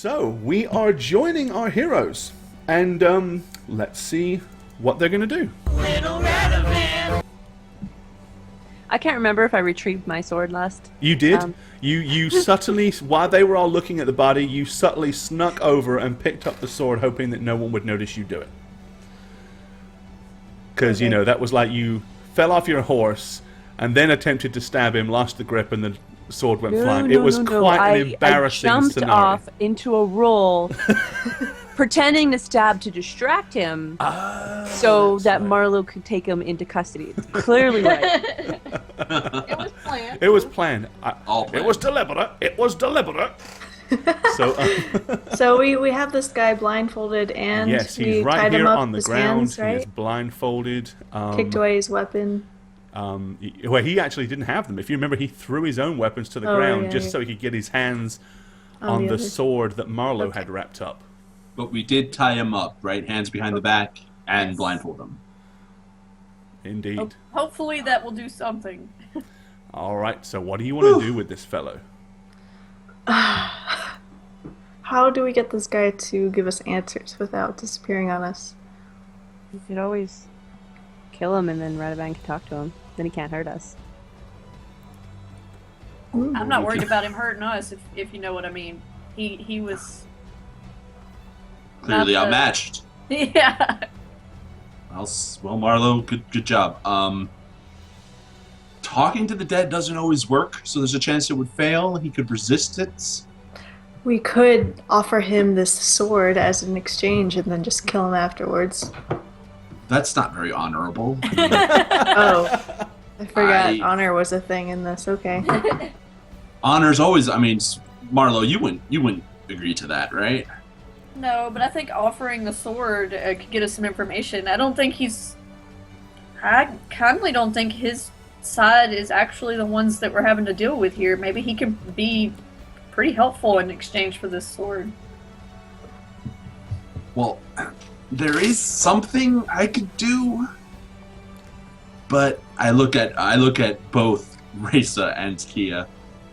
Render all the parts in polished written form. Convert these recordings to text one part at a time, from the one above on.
So, we are joining our heroes, and let's see what they're going to do. I can't remember if I retrieved my sword last. You did. You subtly, while they were all looking at the body, you subtly snuck over and picked up the sword, hoping that no one would notice you do it. Because, you know, that was like you fell off your horse and then attempted to stab him, lost the grip, and the sword went flying. It was quite an embarrassing I jumped scenario. off into a roll, pretending to stab to distract him, so that Marlo could take him into custody. It's clearly right. It was planned. It was planned. All planned. It was deliberate. It was deliberate. So we have this guy blindfolded, and yes, we he's right tied him here up on the his ground. hands, right? He is blindfolded. Kicked away his weapon. Well, he actually didn't have them. If you remember, he threw his own weapons to the ground just so he could get his hands on the sword that Marlo had wrapped up. But we did tie him up, right? Hands behind the back and blindfold him. Indeed. Hopefully that will do something. All right, so what do you want to do with this fellow? How do we get this guy to give us answers without disappearing on us? You could always kill him and then Radovan can talk to him. Then he can't hurt us. I'm not worried about him hurting us, if you know what I mean. He was Clearly outmatched. Yeah. Well, Marlo, good job. Talking to the dead doesn't always work, so there's a chance it would fail. He could resist it. We could offer him this sword as an exchange and then just kill him afterwards. That's not very honorable. Oh, I forgot honor was a thing in this. Okay. Honor's always. I mean, Marlo, you wouldn't agree to that, right? No, but I think offering the sword could get us some information. I kindly don't think his side is actually the ones that we're having to deal with here. Maybe he could be pretty helpful in exchange for this sword. Well, there is something I could do, but I look at both Raisa and Kia.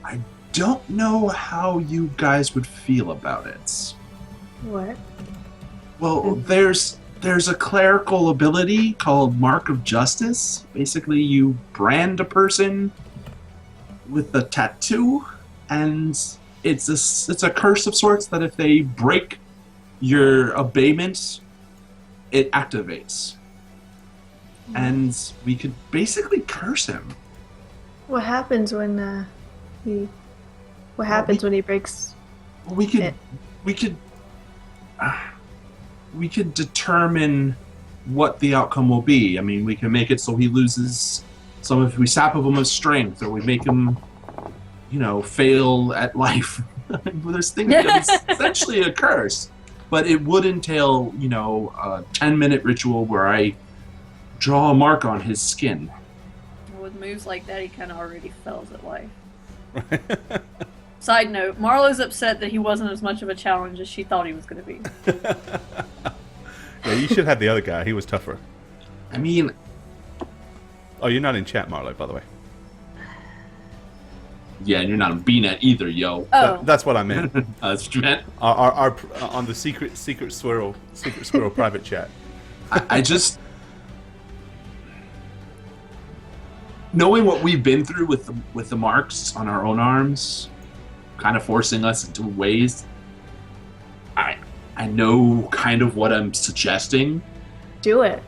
I don't know how you guys would feel about it. What? Well, there's a clerical ability called Mark of Justice. Basically, you brand a person with a tattoo, and it's a curse of sorts that if they break your abatement, it activates. And we could basically curse him. What happens when he? What happens when he breaks? We could determine what the outcome will be. I mean, we can make it so he loses some. If we sap of him of strength, or we make him, fail at life. There's things. It's essentially a curse, but it would entail, a 10-minute ritual where I draw a mark on his skin. With moves like that, he kind of already fails at life. Side note, Marlo's upset that he wasn't as much of a challenge as she thought he was going to be. Yeah, you should have the other guy. He was tougher. I mean... Oh, you're not in chat, Marlo, by the way. Yeah, and you're not a BNet either, yo. Oh. That's what I meant. That's what you meant? Our on the secret squirrel private chat. I just... Knowing what we've been through with the marks on our own arms, kind of forcing us into ways, I know kind of what I'm suggesting. Do it.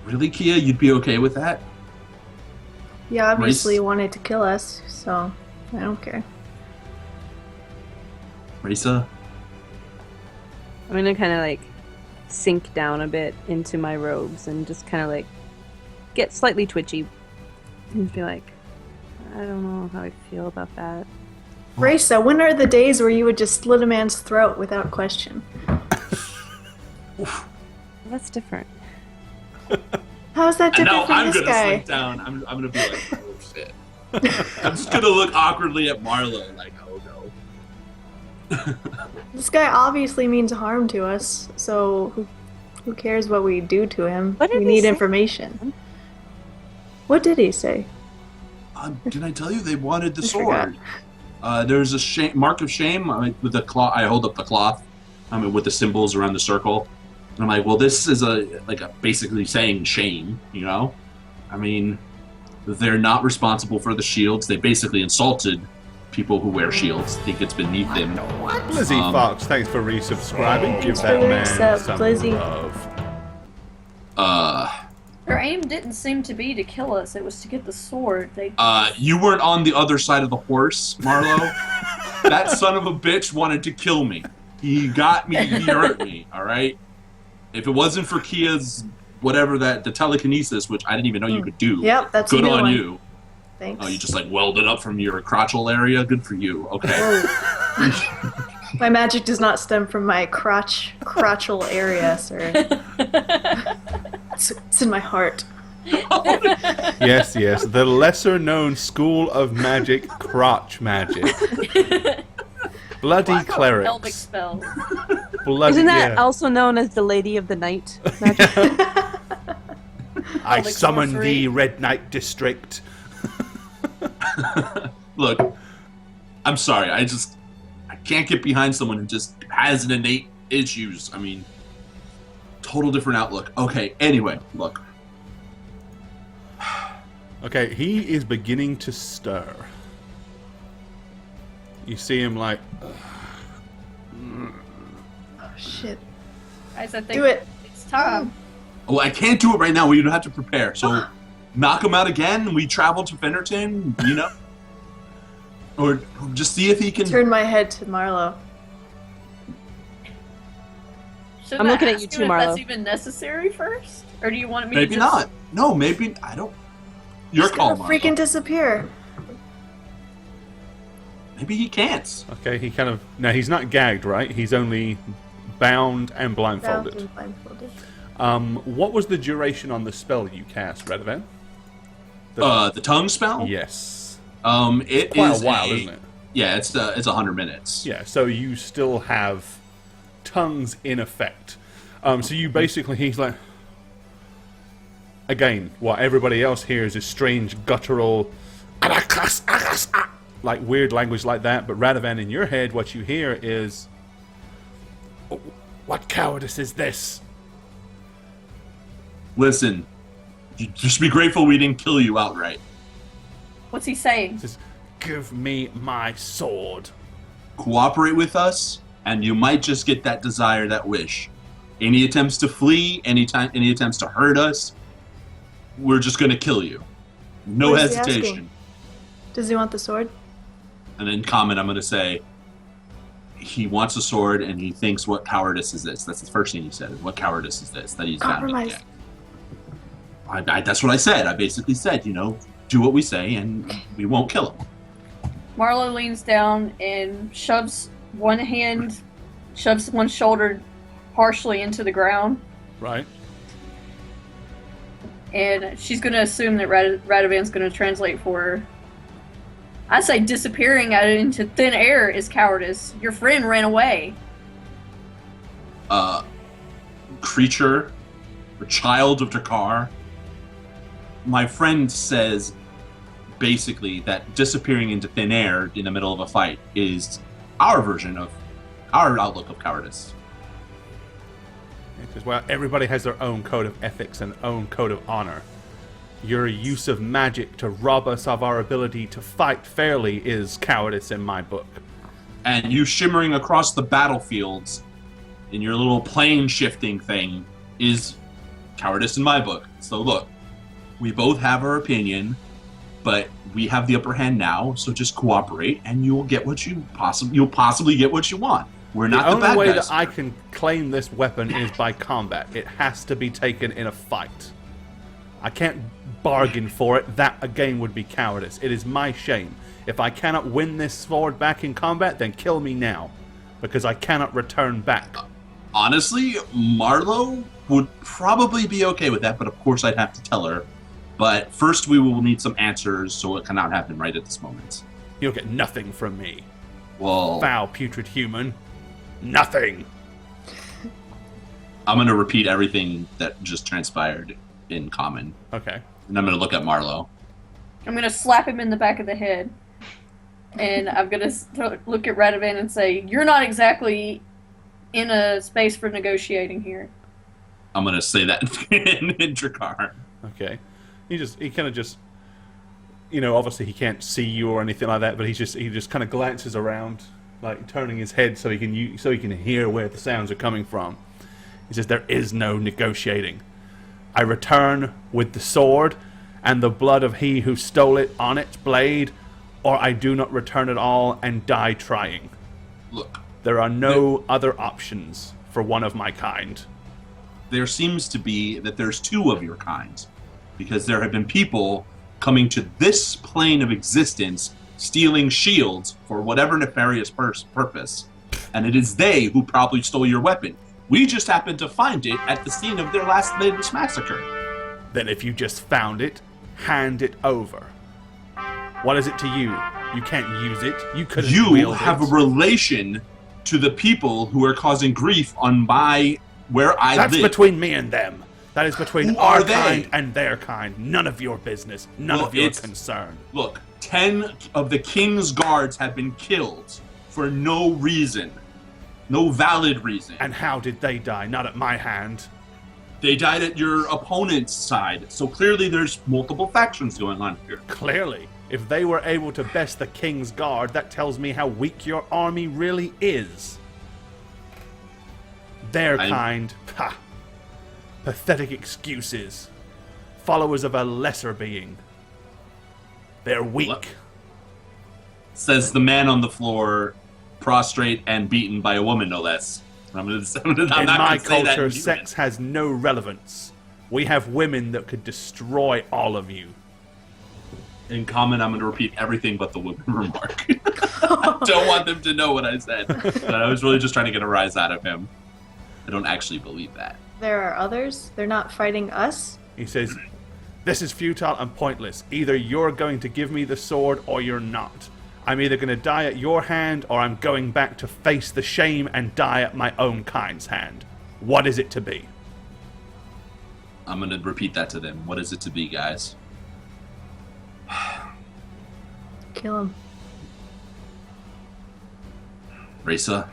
Really, Kia? You'd be okay with that? You obviously wanted to kill us, so I don't care. Risa? I'm gonna kind of sink down a bit into my robes and just kind of get slightly twitchy and be like, I don't know how I feel about that. Raisa, when are the days where you would just slit a man's throat without question? That's different. How is that different from this guy? I'm gonna slink down. I'm gonna be like, oh shit. I'm just gonna look awkwardly at Marlo like, oh no. This guy obviously means harm to us, so who cares what we do to him? What did we he need say? information. What did he say? Did I tell you they wanted the I sword? There's a mark of shame with the cloth. I hold up the cloth, with the symbols around the circle. And I'm like, well, this is basically saying shame, you know? I mean, they're not responsible for the shields. They basically insulted people who wear shields. I think it's beneath them. Blizzy Fox, thanks for resubscribing. Give that man some Blizzy. love. Their aim didn't seem to be to kill us. It was to get the sword. You weren't on the other side of the horse, Marlo. That son of a bitch wanted to kill me. He got me. He hurt me. All right. If it wasn't for Kia's the telekinesis, which I didn't even know you could do. Yep, that's good a new on one. you. Thanks. Oh, you just welded up from your crotchal area. Good for you. Okay. My magic does not stem from my crotchal area, sir. It's in my heart. Yes, the lesser-known school of magic, crotch magic. Bloody Pelvic clerics. spell. Bloody, Isn't that also known as the Lady of the Night magic? I Pelvic summon sorcery. thee, Red Knight District. Look, I'm sorry. I can't get behind someone who just has an innate issues. I mean, total different outlook. Okay, anyway, look. Okay, he is beginning to stir. You see him Oh, shit. Guys, I think Do it. it's time. Well, I can't do it right now. We have to prepare. So, knock him out again. We travel to Finorton, you know? Or just see if he can... Turn my head to Marlo. Shouldn't I'm I looking at ask you him too, if Marlo. that's even necessary first? Or do you want me Maybe to just... not. No, maybe... I don't... Your He's call, gonna Marlo. freaking disappear. Maybe he can't. Okay, he kind of... Now, he's not gagged, right? He's only bound and blindfolded. Bound and blindfolded. What was the duration on the spell you cast, Radovan? The tongue spell? Yes. It Quite is a while, isn't it? Yeah, it's 100 minutes. Yeah, so you still have tongues in effect. So you basically, he's like... Again, what everybody else hears is strange, guttural... like weird language like that, but Radovan, in your head, what you hear is... What cowardice is this? Listen, you just be grateful we didn't kill you outright. What's he saying? Says, give me my sword. Cooperate with us, and you might just get that desire, that wish. Any attempts to flee, any attempts to hurt us, we're just going to kill you. No What is he hesitation. asking? Does he want the sword? And in comment, I'm going to say, he wants a sword, and he thinks, what cowardice is this? That's the first thing he said. What cowardice is this? That he's not going to Compromise. get. That's what I said. I basically said, do what we say, and we won't kill him. Marlo leans down and shoves one shoulder partially into the ground. Right? And she's going to assume that Radovan's going to translate for her. I say disappearing out into thin air is cowardice. Your friend ran away. Creature, or child of Drakhar. My friend says, basically, that disappearing into thin air in the middle of a fight is our version of our outlook of cowardice. Because, well, everybody has their own code of ethics and own code of honor. Your use of magic to rob us of our ability to fight fairly is cowardice in my book. And you shimmering across the battlefields in your little plane shifting thing is cowardice in my book. So look, we both have our opinion, but we have the upper hand now, so just cooperate and you'll get what you'll possibly get what you want. We're not the only bad way guys. that I can claim this weapon is by combat. It has to be taken in a fight. I can't bargain for it. That, again, would be cowardice. It is my shame. If I cannot win this sword back in combat, then kill me now. Because I cannot return back. Honestly, Marlo would probably be okay with that, but of course I'd have to tell her. But first we will need some answers, so it cannot happen right at this moment. You'll get nothing from me. Well, Foul, putrid human. Nothing. I'm going to repeat everything that just transpired in common. Okay. And I'm going to look at Marlo. I'm going to slap him in the back of the head. And I'm gonna look at Radovan and say, "You're not exactly in a space for negotiating here." I'm gonna say that in Drakhar. Okay. He kind of just, obviously he can't see you or anything like that, but he just kind of glances around, like turning his head so he can hear where the sounds are coming from. He says, "There is no negotiating. I return with the sword and the blood of he who stole it on its blade, or I do not return at all and die trying. Look, there are no other options for one of my kind." There seems to be that there's two of your kind, because there have been people coming to this plane of existence stealing shields for whatever nefarious purpose, and it is they who probably stole your weapon. We just happened to find it at the scene of their latest massacre. Then if you just found it, hand it over. What is it to you? You can't use it. You couldn't wield it. You have a relation to the people who are causing grief on where I live. That's between me and them. That is between Who our are they? kind and their kind. None of your business. None of your concern. Look, 10 of the king's guards have been killed for no reason. No valid reason. And how did they die? Not at my hand. They died at your opponent's side. So clearly there's multiple factions going on here. Clearly. If they were able to best the king's guard, that tells me how weak your army really is. Their kind, ha! Pathetic excuses. Followers of a lesser being. They're weak. What? Says the man on the floor, prostrate and beaten by a woman, no less. I'm In not my gonna say that culture, in sex has no relevance. We have women that could destroy all of you. In common, I'm going to repeat everything but the woman remark. I don't want them to know what I said. But I was really just trying to get a rise out of him. I don't actually believe that. There are others? They're not fighting us? He says, "This is futile and pointless. Either you're going to give me the sword or you're not. I'm either going to die at your hand or I'm going back to face the shame and die at my own kind's hand. What is it to be?" I'm going to repeat that to them. What is it to be, guys? Kill him. Risa?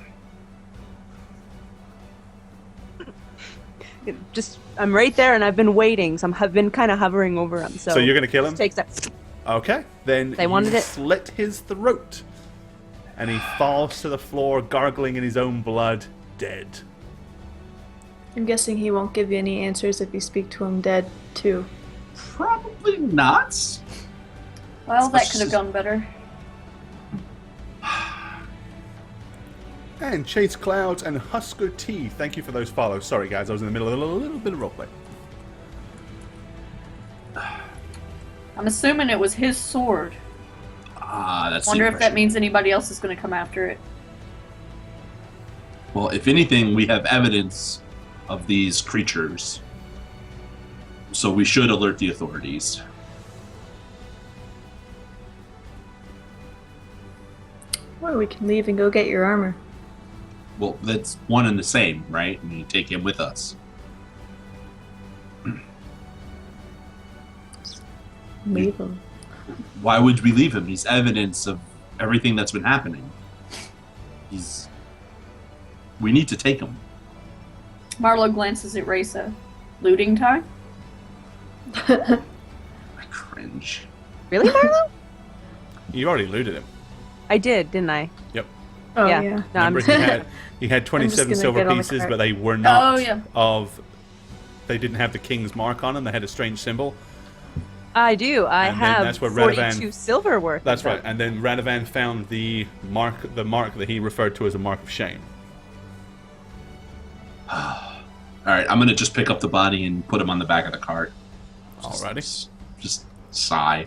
I'm right there, and I've been waiting, so I've been kind of hovering over him. So you're going to kill him? just takes that. Okay, then They wanted you it. slit his throat. And he falls to the floor, gargling in his own blood, dead. I'm guessing he won't give you any answers if you speak to him dead, too. Probably not. Well, that could have gone better. And Chase Clouds and Husker T, thank you for those follows. Sorry guys, I was in the middle of a little bit of roleplay. I'm assuming it was his sword. That's Wonder the if that impression. means anybody else is going to come after it. Well, if anything, we have evidence of these creatures. So we should alert the authorities. Or we can leave and go get your armor. Well, that's one and the same, right? And you take him with us. Leave him. Why would we leave him? He's evidence of everything that's been happening. We need to take him. Marlo glances at Risa. Looting time? I cringe. Really, Marlo? You already looted him. I did, didn't I? Yep. Oh, Yeah. yeah. No, Remember he had 27 gonna silver get on the pieces, cart. but they were not Oh, yeah. they didn't have the king's mark on them. They had a strange symbol. I do. I And then have that's where 42 Radovan- silver worth. That's of right. them. And then Radovan found the mark that he referred to as a mark of shame. Alright, I'm gonna just pick up the body and put him on the back of the cart. Alrighty. Just sigh.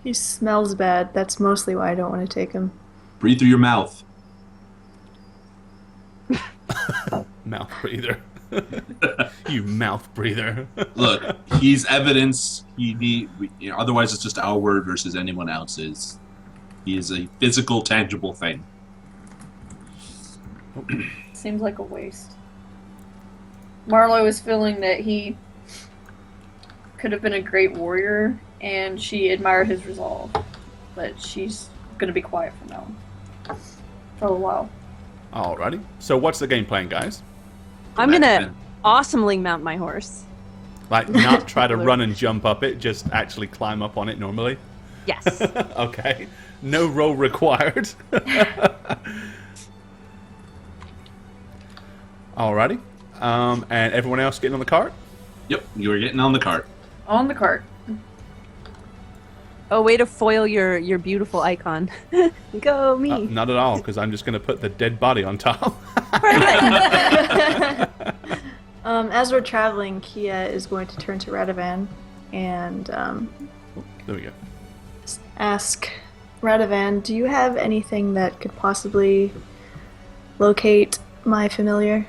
He smells bad. That's mostly why I don't want to take him. Breathe through your mouth. Mouth breather. You mouth breather. Look, he's evidence. Otherwise, it's just our word versus anyone else's. He is a physical, tangible thing. Seems like a waste. Marlo is feeling that he could have been a great warrior, and she admired his resolve. but she's gonna be quiet from now on. For a while. Alrighty. So what's the game plan, guys? I'm gonna awesomely mount my horse. Like, not try to run and jump up it, just actually climb up on it normally? Yes. Okay. No roll required. Alrighty. And everyone else getting on the cart? Yep, you were getting on the cart. On the cart. Oh, way to foil your beautiful icon. Go me. Not at all, because I'm just going to put the dead body on top. As we're traveling, Kia is going to turn to Radovan and There we go. ask Radovan, do you have anything that could possibly locate my familiar?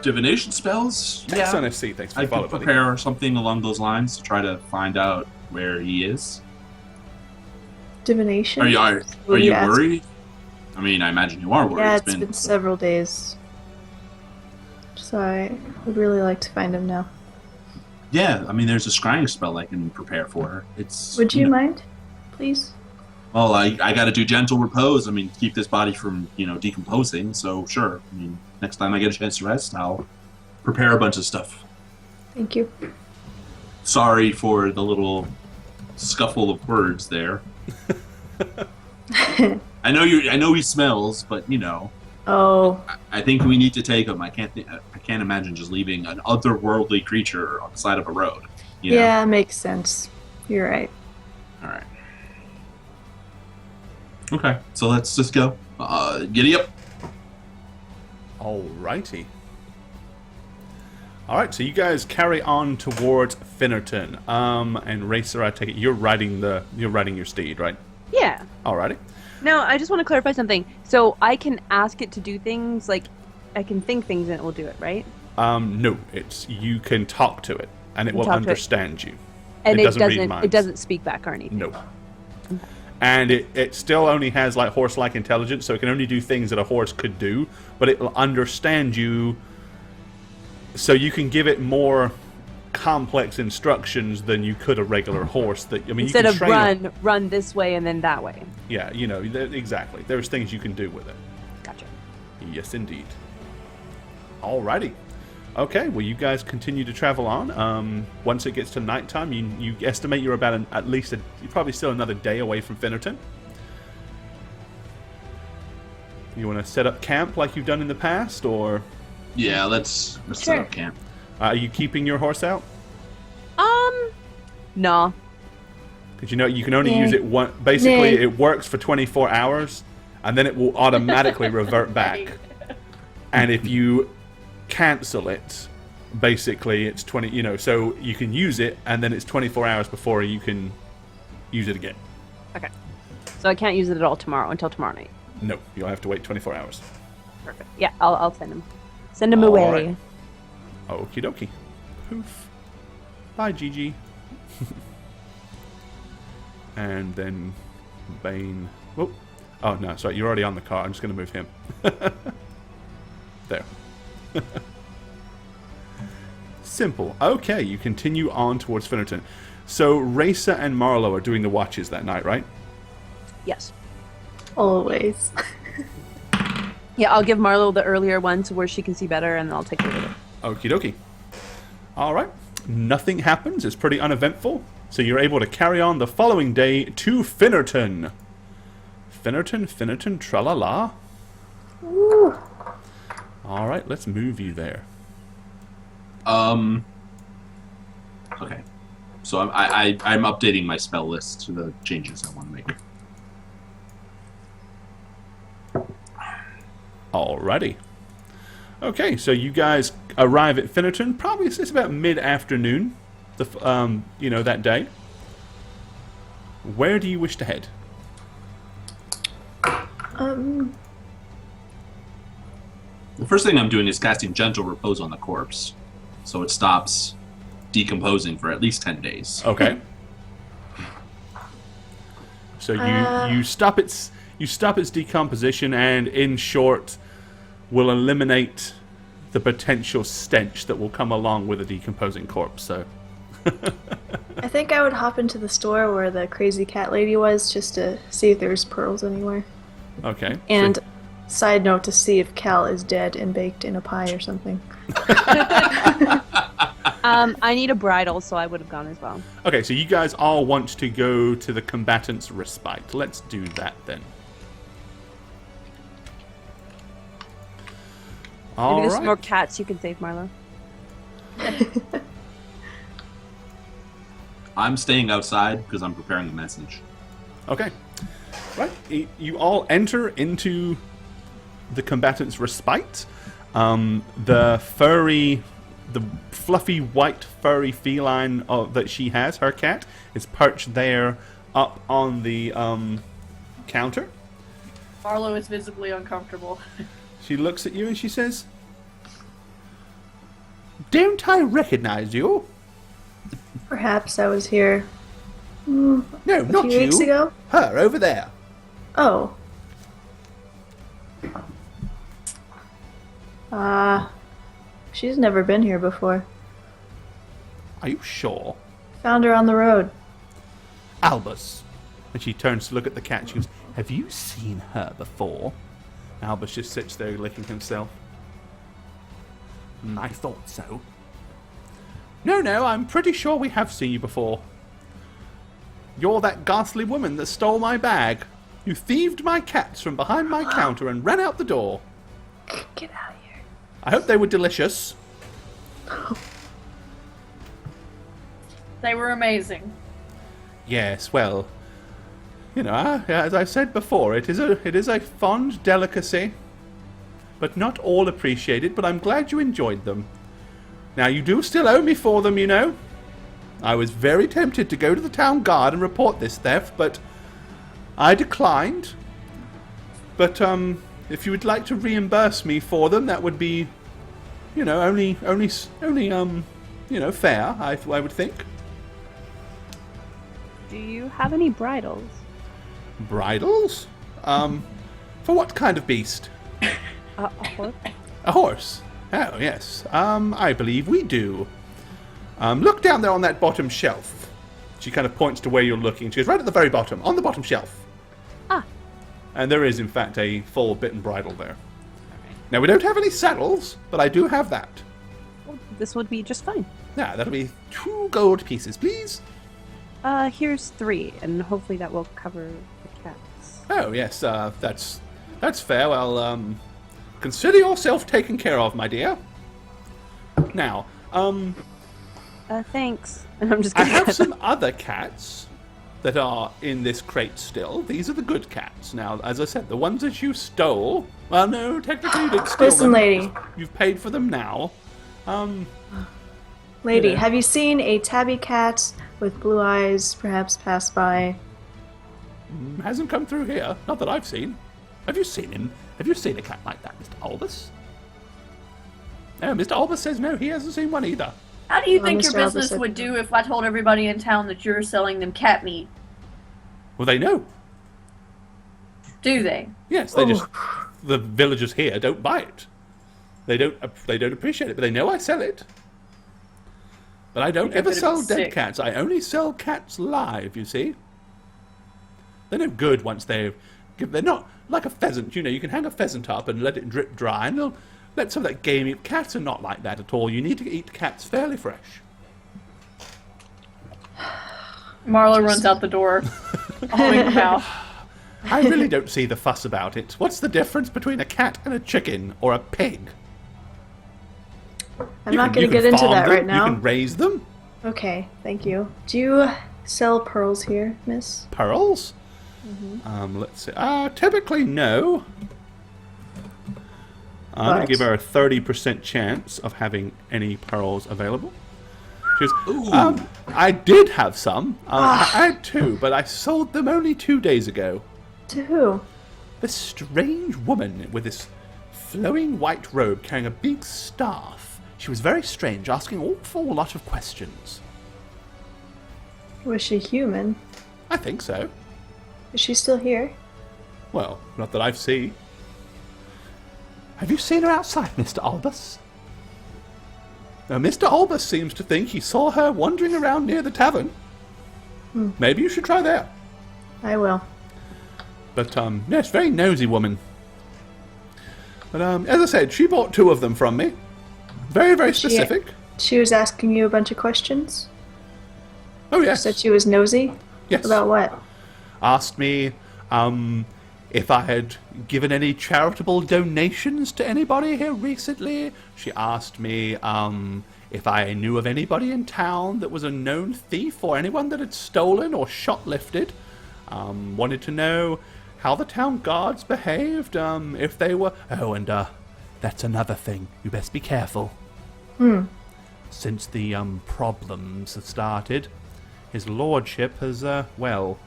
Divination spells? Thanks, Yeah. NFC. Thanks for I the follow, could buddy. prepare something along those lines to try to find out where he is. Divination? Are you Will you ask? worried? I mean, I imagine you are worried. Yeah, it's been several days. So I would really like to find him now. Yeah, I mean, there's a scrying spell I can prepare for her. Would you mind, please? Well, I got to do gentle repose. I mean, keep this body from, decomposing. So, sure. I mean, next time I get a chance to rest, I'll prepare a bunch of stuff. Thank you. Sorry for the little scuffle of words there. I know he smells, but Oh, I think we need to take him. I can't imagine just leaving an otherworldly creature on the side of a road. yeah, makes sense. You're right. All right. Okay, so let's just go. Giddy up. Alrighty. Alright, so you guys carry on towards Finorton. And Racer, I take it you're riding your steed, right? Yeah. Alrighty. Now, I just want to clarify something. So I can ask it to do things, like, I can think things and it will do it, right? No, you can talk to it, and it will talk to it. understand you. And It doesn't read it minds. doesn't speak back or anything. No. And it still only has like horse-like intelligence, so it can only do things that a horse could do, but it will understand you, so you can give it more complex instructions than you could a regular horse. Instead you of can train run this way and then that way. Yeah, exactly. There's things you can do with it. Gotcha. Yes, indeed. Alrighty. Okay, well, you guys continue to travel on. Once it gets to nighttime, you estimate you're about you're probably still another day away from Finorton. You want to set up camp like you've done in the past, or Yeah, let's set Sure. up camp. are you keeping your horse out? No. Because you can only Yeah. use it one. Basically, Yeah. it works for 24 hours, and then it will automatically revert back. And if you cancel it, basically it's 20. So you can use it, and then it's 24 hours before you can use it again. Okay. So I can't use it at all until tomorrow night. No, you'll have to wait 24 hours. Perfect. Yeah, I'll send him. Send him All away. right. Okie dokie. Poof. Bye, Gigi. And then Bane. Whoop. Oh, no, sorry, you're already on the car. I'm just going to move him. There. Simple. Okay, you continue on towards Finorton. So Racer and Marlowe are doing the watches that night, right? Yes. Always. Yeah, I'll give Marlo the earlier one to where she can see better, and I'll take her with her. Okie dokie. All right. Nothing happens. It's pretty uneventful. So you're able to carry on the following day to Finorton. Finorton, tra-la-la. Ooh. All right, let's move you there. Okay. So I'm updating my spell list to the changes I want to make. Alrighty. Okay, so you guys arrive at Finorton. Probably it's about mid-afternoon. That day. Where do you wish to head? The first thing I'm doing is casting Gentle Repose on the corpse, so it stops decomposing for at least 10 days. Okay. So you stop its decomposition, and in short, will eliminate the potential stench that will come along with a decomposing corpse. So I think I would hop into the store where the crazy cat lady was just to see if there's pearls anywhere. Okay. And side note to see if Cal is dead and baked in a pie or something. I need a bridle, so I would have gone as well. Okay, so you guys all want to go to the combatant's respite. Let's do that then. Maybe All there's right. some more cats you can save, Marlo. I'm staying outside because I'm preparing a message. Okay. Right. You all enter into the combatant's respite. The fluffy white furry feline that she has, her cat, is perched there up on the counter. Marlo is visibly uncomfortable. She looks at you and she says, "Don't I recognize you?" Perhaps I was here No, a not few you. weeks ago. Her, over there. Oh. She's never been here before. Are you sure? Found her on the road. Albus. And she turns to look at the cat. She goes, "Have you seen her before?" Albus just sits there licking himself. I thought so. No, I'm pretty sure we have seen you before. You're that ghastly woman that stole my bag. You thieved my cats from behind my counter and ran out the door. Get out of here. I hope they were delicious. They were amazing. Yes, well, you know, as I said before, it is a fond delicacy, but not all appreciated, but I'm glad you enjoyed them. Now, you do still owe me for them, you know. I was very tempted to go to the town guard and report this theft, but I declined. But, if you would like to reimburse me for them, that would be, you know, only, you know, fair, I would think. Do you have any bridles? Bridles? For what kind of beast? A horse? A horse? Oh, yes. I believe we do. Look down there on that bottom shelf. She kind of points to where you're looking. She goes, right at the very bottom, on the bottom shelf. Ah. And there is, in fact, a full bit and bridle there. Now, we don't have any saddles, but I do have that. Well, this would be just fine. Yeah, that'll be 2 gold pieces, please. Here's 3, and hopefully that will cover the cats. Oh, yes, that's fair. Well, consider yourself taken care of, my dear. Now, Thanks. And I'm just I gonna have some other cats that are in this crate still. These are the good cats. Now, as I said, the ones that you stole... Well, no, technically you didn't steal Listen, them. lady. You've paid for them now. Lady, Yeah. have you seen a tabby cat with blue eyes perhaps pass by? Hasn't come through here. Not that I've seen. Have you seen him? Have you seen a cat like that, Mr. Albus? No, Mr. Albus says no, he hasn't seen one either. How do you Well, think Mr. your business Albus, would do if I told everybody in town that you're selling them cat meat? Well, they know. Do they? Yes, they just... The villagers here don't buy it. They don't appreciate it, but they know I sell it. But I don't Think I ever could sell have dead been sick. cats. I only sell cats live, you see. They're no good once they're not like a pheasant, you know. You can hang a pheasant up and let it drip dry, and they'll let some of that game eat. Cats are not like that at all. You need to eat cats fairly fresh. Marlo runs out the door, holding her mouth. I really don't see the fuss about it. What's the difference between a cat and a chicken or a pig? I'm You not can- going to you get can into farm that them, right now. You can raise them. Okay, thank you. Do you sell pearls here, miss? Pearls? Let's see. Typically, no. I'm going But- to give her a 30% chance of having any pearls available. She goes, I did have some. I had 2, but I sold them only 2 days ago. To who? This strange woman with this flowing white robe carrying a big staff. She was very strange, asking an awful lot of questions. Was she human? I think so. Is she still here? Well, not that I've seen. Have you seen her outside, Mr. Albus? Now, Mr. Albus seems to think he saw her wandering around near the tavern. Maybe you should try there. I will. But, yes, very nosy woman. But, as I said, she bought 2 of them from me. Very, very specific. She was asking you a bunch of questions? Oh, yes. Said she was nosy? Yes. About what? Asked me, if I had given any charitable donations to anybody here recently. She asked me, if I knew of anybody in town that was a known thief or anyone that had stolen or shoplifted. Wanted to know how the town guards behaved, if they were... Oh, and, that's another thing. You best be careful. Since the, problems have started, his lordship has, well...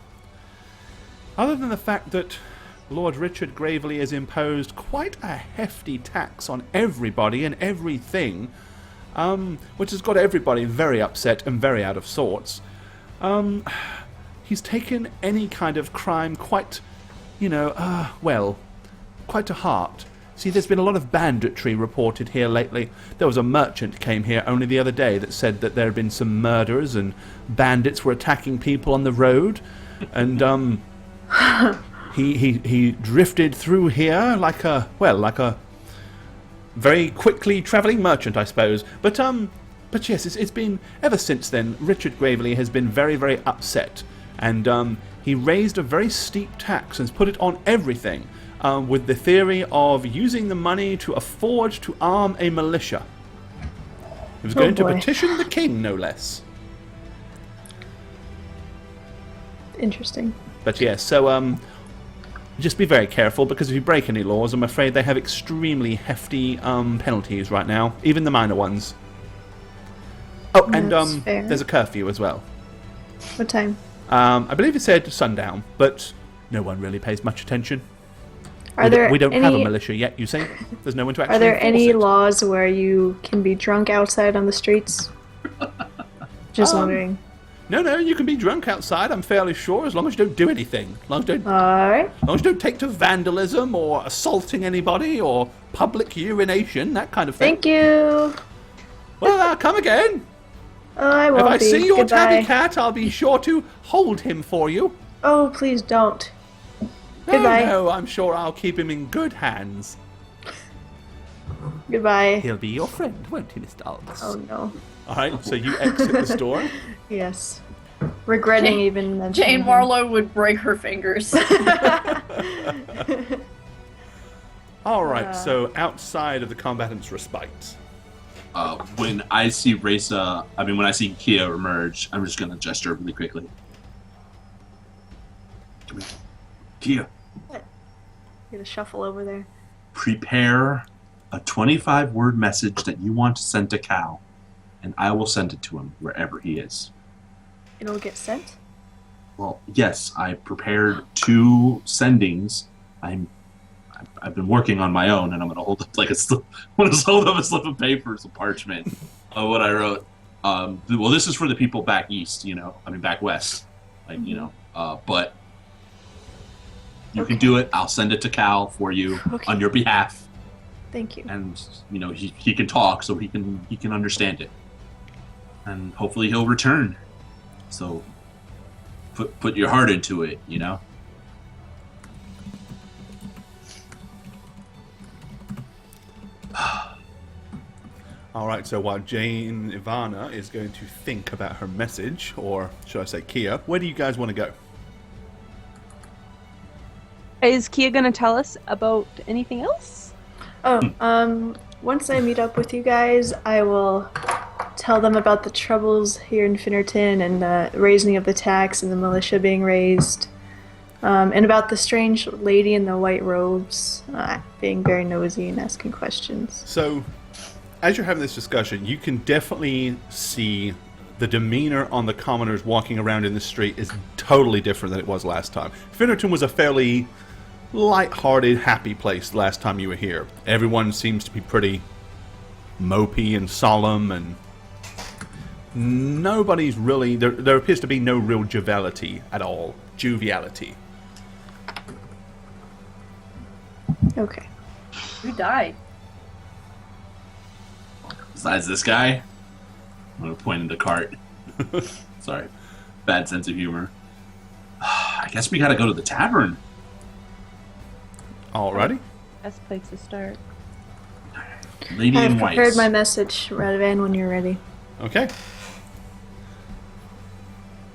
Other than the fact that Lord Richard Gravely has imposed quite a hefty tax on everybody and everything, which has got everybody very upset and very out of sorts, he's taken any kind of crime quite, quite to heart. See, there's been a lot of banditry reported here lately. There was a merchant came here only the other day that said that there had been some murders and bandits were attacking people on the road, and, He drifted through here like a very quickly travelling merchant, I suppose. But yes, it's been, ever since then, Richard Gravely has been very, very upset. And he raised a very steep tax and put it on everything, with the theory of using the money to afford to arm a militia. He was going to petition the king, no less. Interesting. But yes, so just be very careful, because if you break any laws, I'm afraid they have extremely hefty penalties right now, even the minor ones. Oh, and fair. there's a curfew as well. What time? I believe it said sundown, but no one really pays much attention. We don't have a militia yet, you see? There's no one to actually Are there enforce any it. laws where you can be drunk outside on the streets? Just wondering. No, you can be drunk outside, I'm fairly sure, as long as you don't do anything. As long as Alright. you don't take to vandalism or assaulting anybody or public urination, that kind of thing. Thank you. Well, come again. Oh, I won't If I be. see your Goodbye. tabby cat, I'll be sure to hold him for you. Oh, please don't. No, Goodbye. no, I'm sure I'll keep him in good hands. Goodbye. He'll be your friend, won't he, Mr. Albus? Oh no. Alright, so you exit the store. Yes. Regretting even mentioning Jane him. Marlowe would break her fingers. Alright, so outside of the combatant's respite. When I see when I see Kia emerge, I'm just gonna gesture really quickly. Come here. Kia, Get a shuffle over there. prepare a 25-word message that you want to send to Cal, and I will send it to him wherever he is. It'll get sent? Well, yes, I prepared 2 sendings. I've been working on my own, and I'm gonna hold up like a slip. I'm gonna hold up a slip of paper, some parchment, of what I wrote. Well, this is for the people back east, back west, but you can do it. I'll send it to Cal for you on your behalf, Thank you. and he can talk, so he can understand it, and hopefully he'll return. So put your heart into it, Alright, so while Jane Ivana is going to think about her message, or should I say Kia, where do you guys want to go? Is Kia gonna tell us about anything else? Oh, once I meet up with you guys, I will tell them about the troubles here in Finorton and the raising of the tax and the militia being raised. And about the strange lady in the white robes being very nosy and asking questions. So, as you're having this discussion, you can definitely see the demeanor on the commoners walking around in the street is totally different than it was last time. Finorton was a fairly light-hearted, happy place the last time you were here. Everyone seems to be pretty mopey and solemn, and nobody's really... There appears to be no real joviality at all. Joviality. Okay. Who died? Besides this guy, I'm gonna point in the cart. Sorry, bad sense of humor. I guess we gotta go to the tavern. Alrighty. Best place to start. Lady I've in white. prepared my message, Radovan, when you're ready. Okay.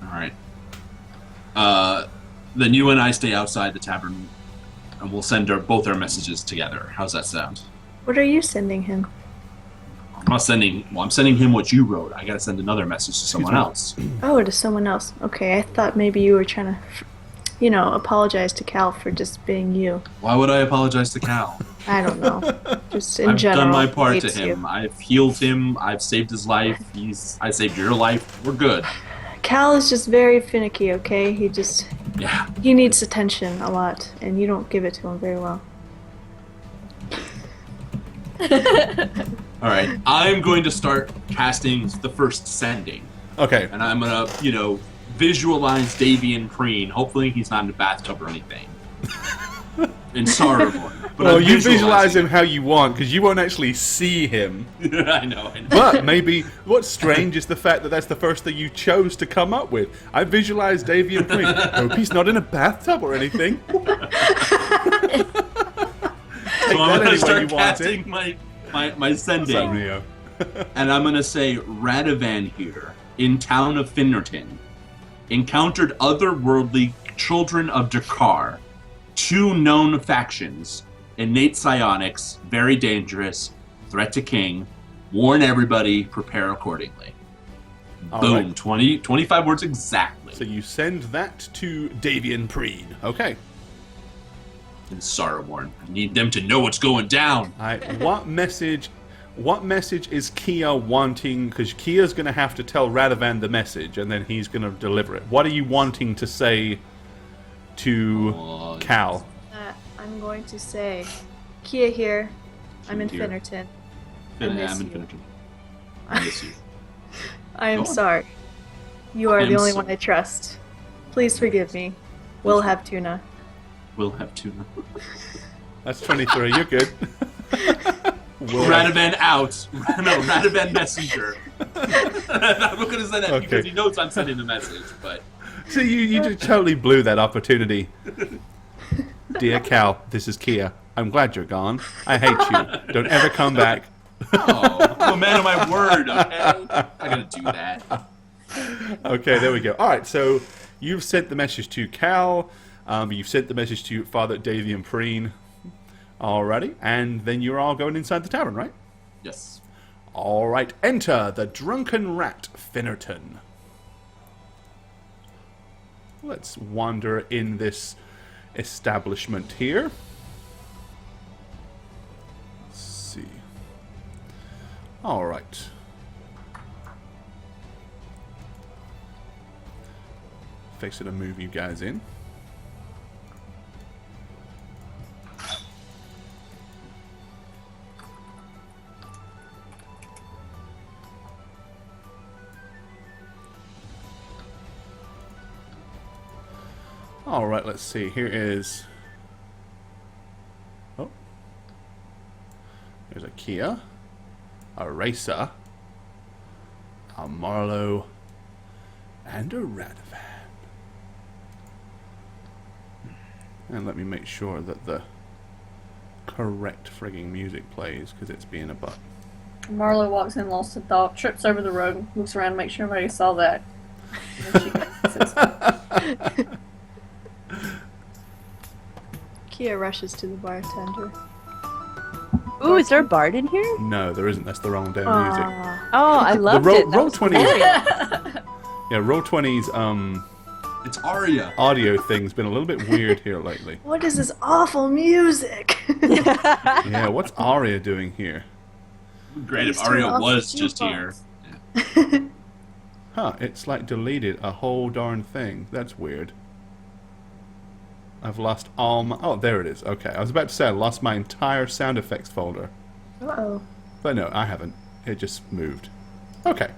All right. Then you and I stay outside the tavern, and we'll send both our messages together. How's that sound? What are you sending him? I'm not sending. Well, I'm sending him what you wrote. I gotta send another message to someone else. Oh, to someone else. Okay, I thought maybe you were trying to, apologize to Cal for just being you. Why would I apologize to Cal? I don't know. Just in I've general. done my part to hates him. you. I've healed him. I've saved his life. I saved your life. We're good. Cal is just very finicky, okay? Yeah. He needs attention a lot, and you don't give it to him very well. All right. I'm going to start casting the first sending, Okay. and I'm gonna, visualize Davian Preen. Hopefully, he's not in a bathtub or anything. In Saruman. But Well, I'm you visualize visualizing him how you want, because you won't actually see him. I know. But maybe what's strange is the fact that that's the first thing you chose to come up with. I visualized Davian Preen. Hope he's not in a bathtub or anything. So I'm that gonna any way start you want casting it. my sending. Rio. And I'm going to say Radovan here, in town of Finorton, encountered otherworldly children of Drakhar, 2 known factions, innate psionics, very dangerous, threat to king, warn everybody, prepare accordingly. All Boom, right. 25 words exactly. So you send that to Davian Preen. Okay. And Saruman, I need them to know what's going down. What message is Kia wanting? Because Kia's going to have to tell Radovan the message, and then he's going to deliver it. What are you wanting to say to Cal? I'm going to say, Kia here. I'm in Here. Finorton. I'm in miss you. Finorton. I miss you. I am Go on. sorry. You are I the am only so- one I trust. Please forgive me. We'll have tuna. We'll have tuna. That's 23. You're good. Radovan out. No, Radovan messenger. I'm not going to say that Okay. because he knows I'm sending the message, but... So you just totally blew that opportunity. Dear Cal, this is Kia. I'm glad you're gone. I hate you. Don't ever come back. Oh, I'm a man of my word, okay? I'm going to do that. Okay, there we go. All right, so you've sent the message to Cal. You've sent the message to Father Davian Preen. Alrighty, and then you're all going inside the tavern, right? Yes. All right, enter the Drunken Rat, Finorton. Let's wander in this establishment here. Let's see. All right. Fixing to move you guys in. All right, let's see. Here is... Oh. There's a Kia, a Racer, a Marlowe, and a Radovan. And let me make sure that the correct frigging music plays, because it's being a butt. Marlo walks in, lost in thought, trips over the road, looks around to make sure everybody saw that. And then she says, Kia rushes to the bartender. Ooh, is there a bard in here? No, there isn't. That's the wrong damn music. Aw. Oh, I loved Roll- it. That Roll was 20. hilarious. Yeah, Roll20's It's Arya. audio thing's been a little bit weird here lately. What is this awful music? Yeah, what's Arya doing here? Great if Please turn Arya off was the just jukebox. here. Huh, it's like deleted a whole darn thing. That's weird. I've lost all my... Oh, there it is. Okay, I was about to say I lost my entire sound effects folder. Uh-oh. But no, I haven't. It just moved. Okay.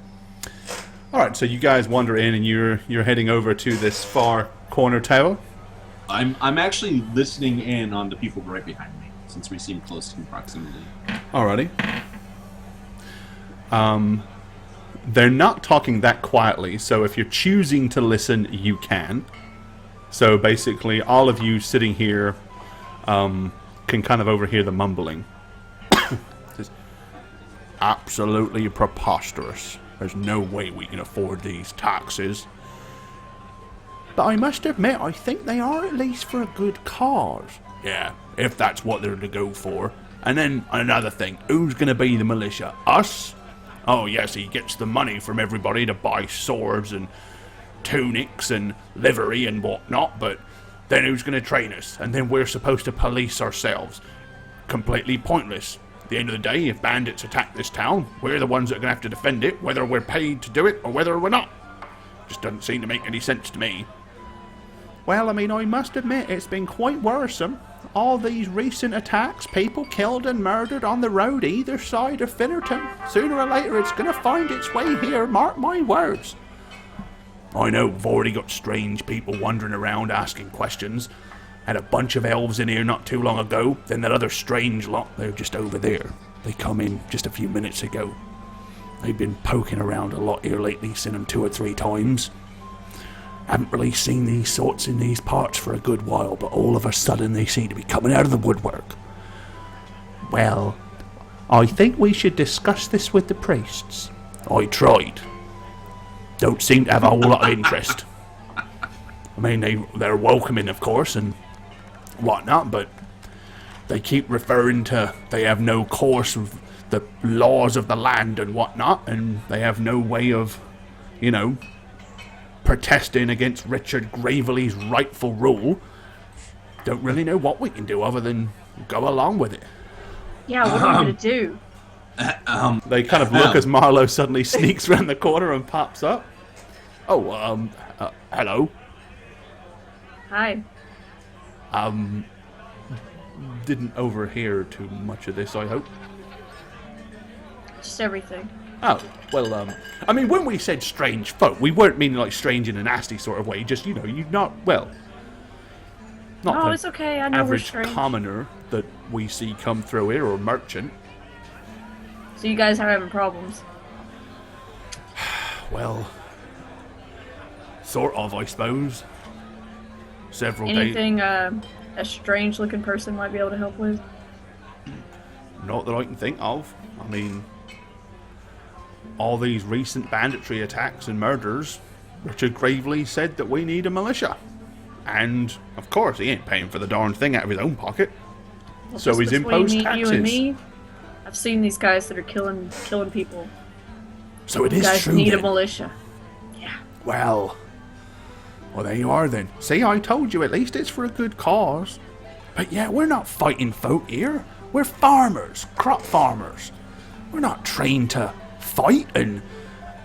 Alright, so you guys wander in and you're heading over to this far corner table. I'm actually listening in on the people right behind me, since we seem close in proximity. Alrighty. They're not talking that quietly, so if you're choosing to listen, you can. So basically, all of you sitting here can kind of overhear the mumbling. It's absolutely preposterous. There's no way we can afford these taxes. But I must admit, I think they are at least for a good cause. Yeah, if that's what they're to go for. And then another thing, who's going to be the militia? Us? Oh yes, he gets the money from everybody to buy swords and tunics and livery and whatnot, but then who's going to train us? And then we're supposed to police ourselves. Completely pointless. At the end of the day, if bandits attack this town, we're the ones that are going to have to defend it, whether we're paid to do it or whether we're not. Just doesn't seem to make any sense to me. Well, I mean, I must admit, it's been quite worrisome. All these recent attacks, people killed and murdered on the road either side of Finorton. Sooner or later, it's going to find its way here, mark my words. I know, we've already got strange people wandering around asking questions. Had a bunch of elves in here not too long ago, then that other strange lot, they're just over there. They come in just a few minutes ago. They've been poking around a lot here lately, seen them 2 or 3 times. Haven't really seen these sorts in these parts for a good while, but all of a sudden they seem to be coming out of the woodwork. Well, I think we should discuss this with the priests. I tried. Don't seem to have a whole lot of interest. I mean, they're welcoming, of course, and whatnot, but they keep referring to they have no course of the laws of the land and whatnot, and they have no way of, protesting against Richard Gravely's rightful rule. Don't really know what we can do other than go along with it. Yeah, what are we going to do? They kind of look as Marlowe suddenly sneaks around the corner and pops up. Oh, hello. Hi. Didn't overhear too much of this, I hope. Just everything. Oh, well, I mean, when we said strange folk, we weren't meaning like strange in a nasty sort of way, just, not Oh, the it's okay, I know we're average strange. commoner that we see come through here, or merchant. So you guys are having problems? Well, sort of, I suppose. Several days. Anything a strange-looking person might be able to help with? Not that I can think of. I mean, all these recent banditry attacks and murders, Richard Gravely said that we need a militia. And, of course, he ain't paying for the darn thing out of his own pocket. Well, So just he's between imposed You taxes. and me, I've seen these guys that are killing people. So it You is guys true need then. a militia. Well, there you are then. See, I told you, at least it's for a good cause. But yeah, we're not fighting folk here. We're farmers, crop farmers. We're not trained to fight and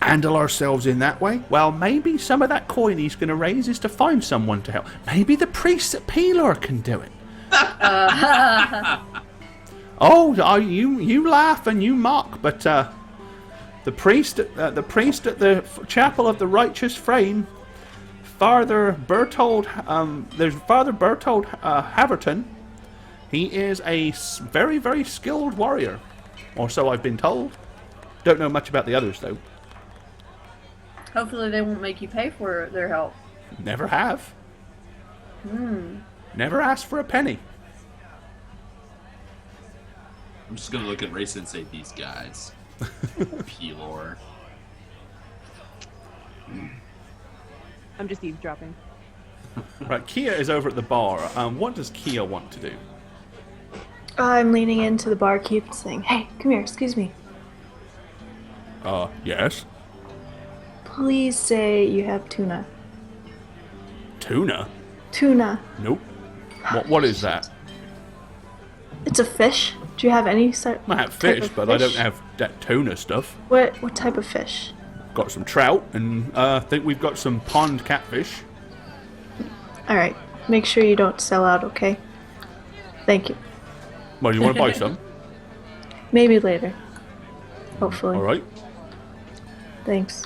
handle ourselves in that way. Well, maybe some of that coin he's going to raise is to find someone to help. Maybe the priests at Pelor can do it. You laugh and you mock, but the priest at the Chapel of the Righteous Frame, Father Bertold, there's Father Bertold Haverton. He is a very, very skilled warrior, or so I've been told. Don't know much about the others though. Hopefully they won't make you pay for their help. Never have. Never asked for a penny. I'm just gonna look at Race and say, these guys. Pelor. I'm just eavesdropping. Right, Kia is over at the bar. What does Kia want to do? I'm leaning into the barkeep and saying, "Hey, come here, excuse me. Yes. Please say you have tuna." Tuna? Tuna. Nope. What is that? It's a fish. Do you have any sort? I have type fish, of but I don't fish? have that tuna stuff. What type of fish? Got some trout, and I think we've got some pond catfish. All right. Make sure you don't sell out, okay? Thank you. Well, you want to buy some? Maybe later. Hopefully. All right. Thanks.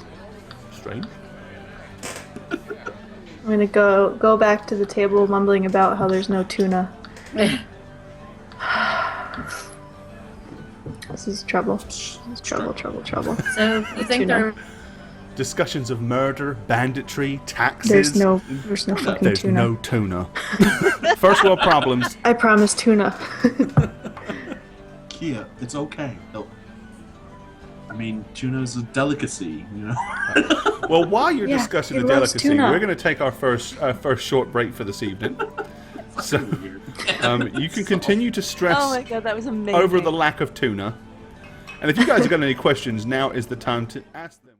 Strange. I'm gonna go back to the table, mumbling about how there's no tuna. This is trouble. This is trouble. So you think Tuna. they're Discussions of murder, banditry, taxes. There's no fucking There's tuna. no tuna. First world problems. I promise tuna. Kia, it's okay. I mean, tuna's a delicacy, you know. Well, while you're Yeah, discussing he the loves delicacy, tuna. we're going to take our first short break for this evening. So you can continue to stress Oh my god, that was amazing. over the lack of tuna. And if you guys have got any questions, now is the time to ask them.